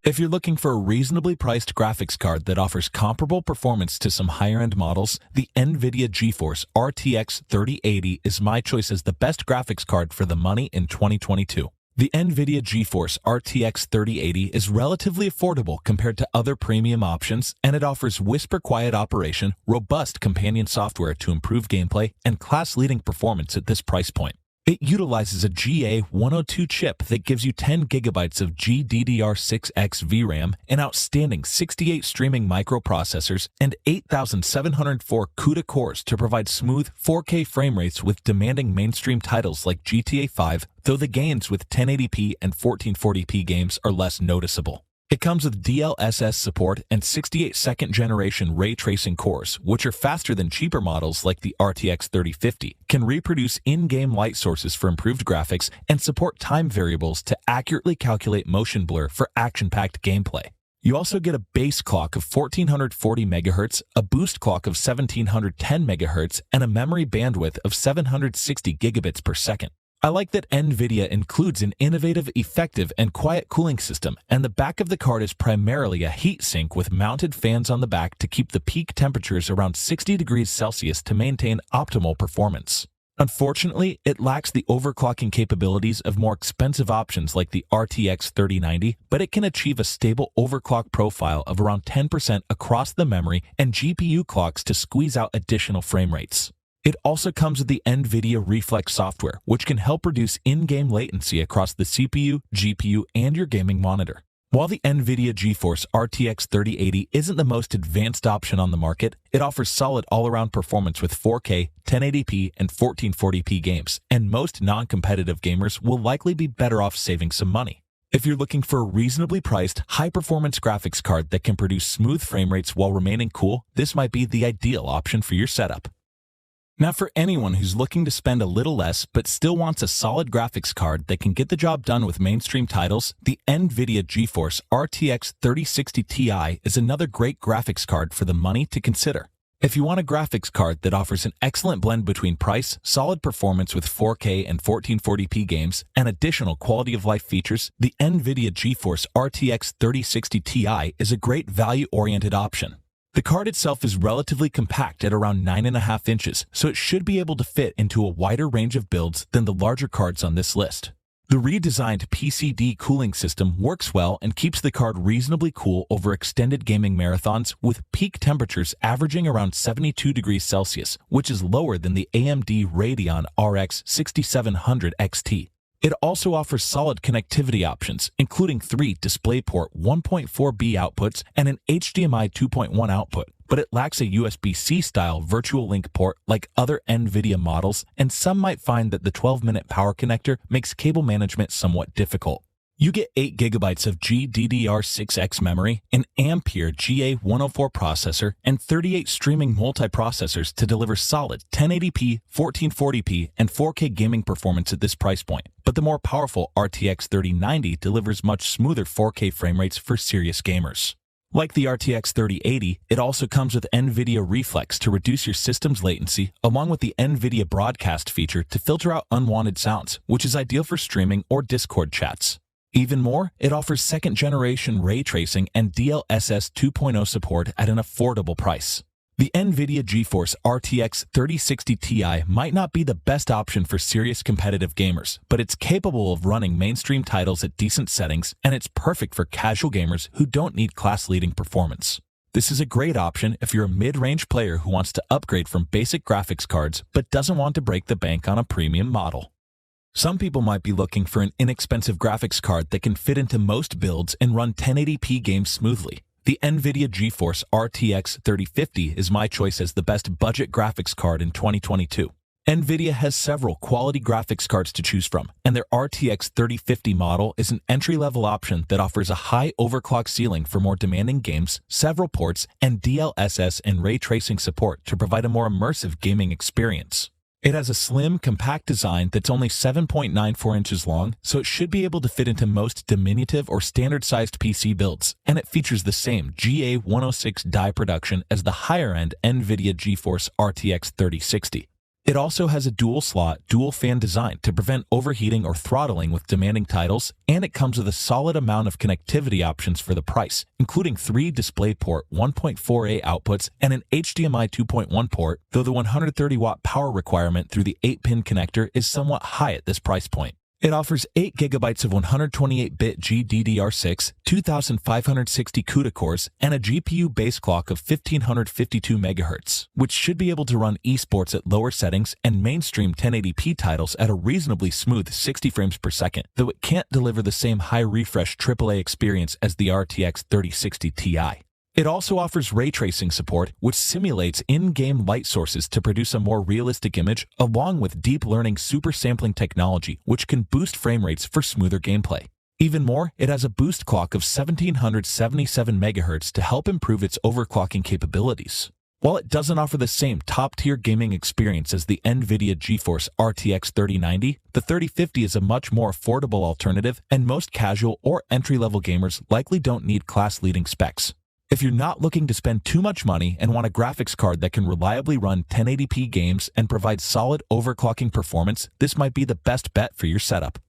If you're looking for a reasonably priced graphics card that offers comparable performance to some higher-end models, the Nvidia GeForce RTX 3080 is my choice as the best graphics card for the money in 2022. The Nvidia GeForce RTX 3080 is relatively affordable compared to other premium options, and it offers whisper-quiet operation, robust companion software to improve gameplay, and class-leading performance at this price point. It utilizes a GA102 chip that gives you 10 GB of GDDR6X VRAM, an outstanding 68 streaming microprocessors, and 8,704 CUDA cores to provide smooth 4K frame rates with demanding mainstream titles like GTA 5, though the gains with 1080p and 1440p games are less noticeable. It comes with DLSS support and 68 second-generation ray tracing cores, which are faster than cheaper models like the RTX 3050, can reproduce in-game light sources for improved graphics, and support time variables to accurately calculate motion blur for action-packed gameplay. You also get a base clock of 1440 MHz, a boost clock of 1710 MHz, and a memory bandwidth of 760 gigabits per second. I like that Nvidia includes an innovative, effective, and quiet cooling system, and the back of the card is primarily a heat sink with mounted fans on the back to keep the peak temperatures around 60 degrees Celsius to maintain optimal performance. Unfortunately, it lacks the overclocking capabilities of more expensive options like the RTX 3090, but it can achieve a stable overclock profile of around 10% across the memory and GPU clocks to squeeze out additional frame rates. It also comes with the Nvidia Reflex software, which can help reduce in-game latency across the CPU, GPU, and your gaming monitor. While the Nvidia GeForce RTX 3080 isn't the most advanced option on the market, it offers solid all-around performance with 4K, 1080p, and 1440p games, and most non-competitive gamers will likely be better off saving some money. If you're looking for a reasonably priced, high-performance graphics card that can produce smooth frame rates while remaining cool, this might be the ideal option for your setup. Now, for anyone who's looking to spend a little less but still wants a solid graphics card that can get the job done with mainstream titles, the Nvidia GeForce RTX 3060 Ti is another great graphics card for the money to consider. If you want a graphics card that offers an excellent blend between price, solid performance with 4K and 1440p games, and additional quality-of-life features, the Nvidia GeForce RTX 3060 Ti is a great value-oriented option. The card itself is relatively compact at around 9.5 inches, so it should be able to fit into a wider range of builds than the larger cards on this list. The redesigned PCD cooling system works well and keeps the card reasonably cool over extended gaming marathons, with peak temperatures averaging around 72 degrees Celsius, which is lower than the AMD Radeon RX 6700 XT. It also offers solid connectivity options, including 3 DisplayPort 1.4b outputs and an HDMI 2.1 output, but it lacks a USB-C style virtual link port like other Nvidia models, and some might find that the 12-minute power connector makes cable management somewhat difficult. You get 8 GB of GDDR6X memory, an Ampere GA104 processor, and 38 streaming multiprocessors to deliver solid 1080p, 1440p, and 4K gaming performance at this price point. But the more powerful RTX 3090 delivers much smoother 4K frame rates for serious gamers. Like the RTX 3080, it also comes with Nvidia Reflex to reduce your system's latency, along with the Nvidia Broadcast feature to filter out unwanted sounds, which is ideal for streaming or Discord chats. Even more, it offers second-generation ray tracing and DLSS 2.0 support at an affordable price. The Nvidia GeForce RTX 3060 Ti might not be the best option for serious competitive gamers, but it's capable of running mainstream titles at decent settings, and it's perfect for casual gamers who don't need class-leading performance. This is a great option if you're a mid-range player who wants to upgrade from basic graphics cards but doesn't want to break the bank on a premium model. Some people might be looking for an inexpensive graphics card that can fit into most builds and run 1080p games smoothly. The Nvidia GeForce RTX 3050 is my choice as the best budget graphics card in 2022. Nvidia has several quality graphics cards to choose from, and their RTX 3050 model is an entry-level option that offers a high overclock ceiling for more demanding games, several ports, and DLSS and ray tracing support to provide a more immersive gaming experience. It has a slim, compact design that's only 7.94 inches long, so it should be able to fit into most diminutive or standard-sized PC builds, and it features the same GA106 die production as the higher-end Nvidia GeForce RTX 3060. It also has a dual-slot, dual-fan design to prevent overheating or throttling with demanding titles, and it comes with a solid amount of connectivity options for the price, including 3 DisplayPort 1.4a outputs and an HDMI 2.1 port, though the 130-watt power requirement through the 8-pin connector is somewhat high at this price point. It offers 8 GB of 128-bit GDDR6, 2560 CUDA cores, and a GPU base clock of 1552 MHz, which should be able to run esports at lower settings and mainstream 1080p titles at a reasonably smooth 60 frames per second, though it can't deliver the same high refresh AAA experience as the RTX 3060 Ti. It also offers ray tracing support, which simulates in-game light sources to produce a more realistic image, along with deep learning super sampling technology, which can boost frame rates for smoother gameplay. Even more, it has a boost clock of 1777 MHz to help improve its overclocking capabilities. While it doesn't offer the same top-tier gaming experience as the Nvidia GeForce RTX 3090, the 3050 is a much more affordable alternative, and most casual or entry-level gamers likely don't need class-leading specs. If you're not looking to spend too much money and want a graphics card that can reliably run 1080p games and provide solid overclocking performance, this might be the best bet for your setup.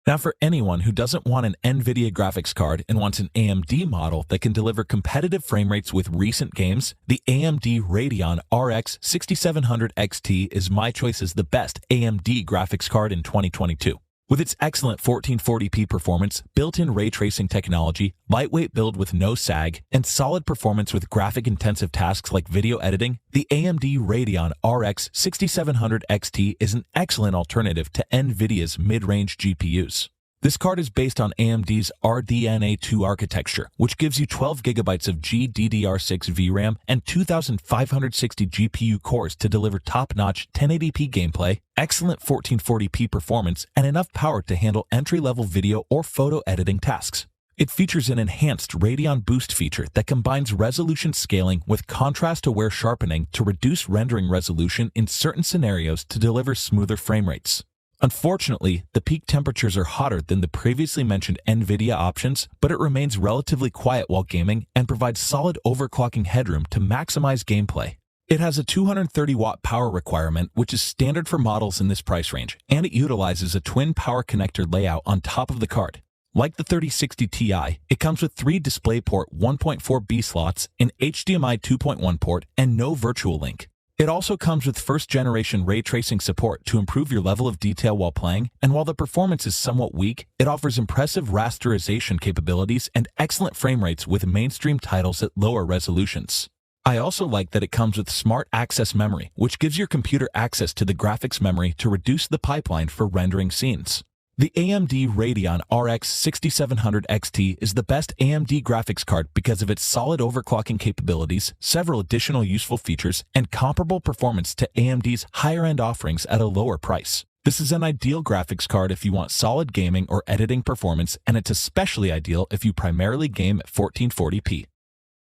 Now, for anyone who doesn't want an Nvidia graphics card and wants an AMD model that can deliver competitive frame rates with recent games, the AMD Radeon RX 6700 XT is my choice as the best AMD graphics card in 2022. With its excellent 1440p performance, built-in ray tracing technology, lightweight build with no sag, and solid performance with graphic-intensive tasks like video editing, the AMD Radeon RX 6700 XT is an excellent alternative to NVIDIA's mid-range GPUs. This card is based on AMD's RDNA2 architecture, which gives you 12 GB of GDDR6 VRAM and 2560 GPU cores to deliver top-notch 1080p gameplay, excellent 1440p performance, and enough power to handle entry-level video or photo editing tasks. It features an enhanced Radeon Boost feature that combines resolution scaling with contrast-aware sharpening to reduce rendering resolution in certain scenarios to deliver smoother frame rates. Unfortunately, the peak temperatures are hotter than the previously mentioned NVIDIA options, but it remains relatively quiet while gaming and provides solid overclocking headroom to maximize gameplay. It has a 230-watt power requirement, which is standard for models in this price range, and it utilizes a twin power connector layout on top of the card. Like the 3060 Ti, it comes with 3 DisplayPort 1.4b slots, an HDMI 2.1 port, and no virtual link. It also comes with first-generation ray tracing support to improve your level of detail while playing, and while the performance is somewhat weak, it offers impressive rasterization capabilities and excellent frame rates with mainstream titles at lower resolutions. I also like that it comes with Smart Access Memory, which gives your computer access to the graphics memory to reduce the pipeline for rendering scenes. The AMD Radeon RX 6700 XT is the best AMD graphics card because of its solid overclocking capabilities, several additional useful features, and comparable performance to AMD's higher-end offerings at a lower price. This is an ideal graphics card if you want solid gaming or editing performance, and it's especially ideal if you primarily game at 1440p.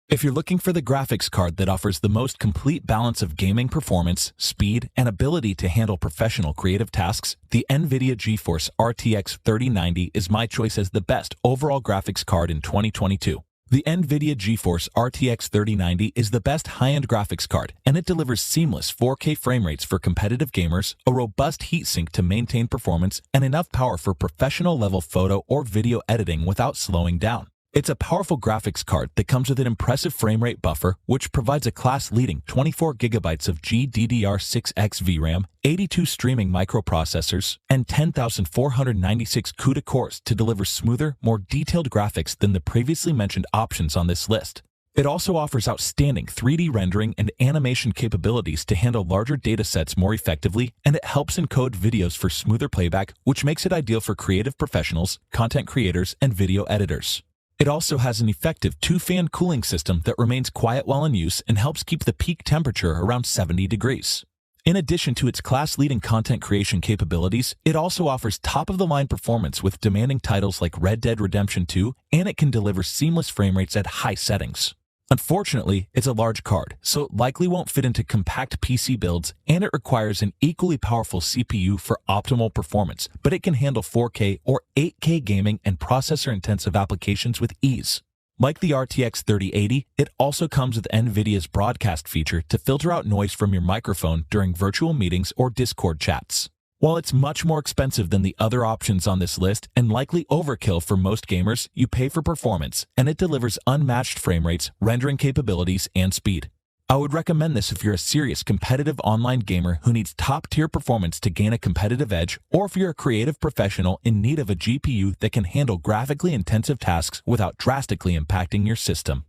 If you're looking for the graphics card that offers the most complete balance of gaming performance, speed, and ability to handle professional creative tasks, the Nvidia GeForce RTX 3090 is my choice as the best overall graphics card in 2022. The Nvidia GeForce RTX 3090 is the best high-end graphics card, and it delivers seamless 4K frame rates for competitive gamers, a robust heatsink to maintain performance, and enough power for professional-level photo or video editing without slowing down. It's a powerful graphics card that comes with an impressive frame rate buffer, which provides a class-leading 24 GB of GDDR6X VRAM, 82 streaming microprocessors, and 10,496 CUDA cores to deliver smoother, more detailed graphics than the previously mentioned options on this list. It also offers outstanding 3D rendering and animation capabilities to handle larger datasets more effectively, and it helps encode videos for smoother playback, which makes it ideal for creative professionals, content creators, and video editors. It also has an effective 2-fan cooling system that remains quiet while in use and helps keep the peak temperature around 70 degrees. In addition to its class-leading content creation capabilities, it also offers top-of-the-line performance with demanding titles like Red Dead Redemption 2, and it can deliver seamless frame rates at high settings. Unfortunately, it's a large card, so it likely won't fit into compact PC builds, and it requires an equally powerful CPU for optimal performance, but it can handle 4K or 8K gaming and processor-intensive applications with ease. Like the RTX 3080, it also comes with Nvidia's broadcast feature to filter out noise from your microphone during virtual meetings or Discord chats. While it's much more expensive than the other options on this list and likely overkill for most gamers, you pay for performance, and it delivers unmatched frame rates, rendering capabilities, and speed. I would recommend this if you're a serious competitive online gamer who needs top-tier performance to gain a competitive edge, or if you're a creative professional in need of a GPU that can handle graphically intensive tasks without drastically impacting your system.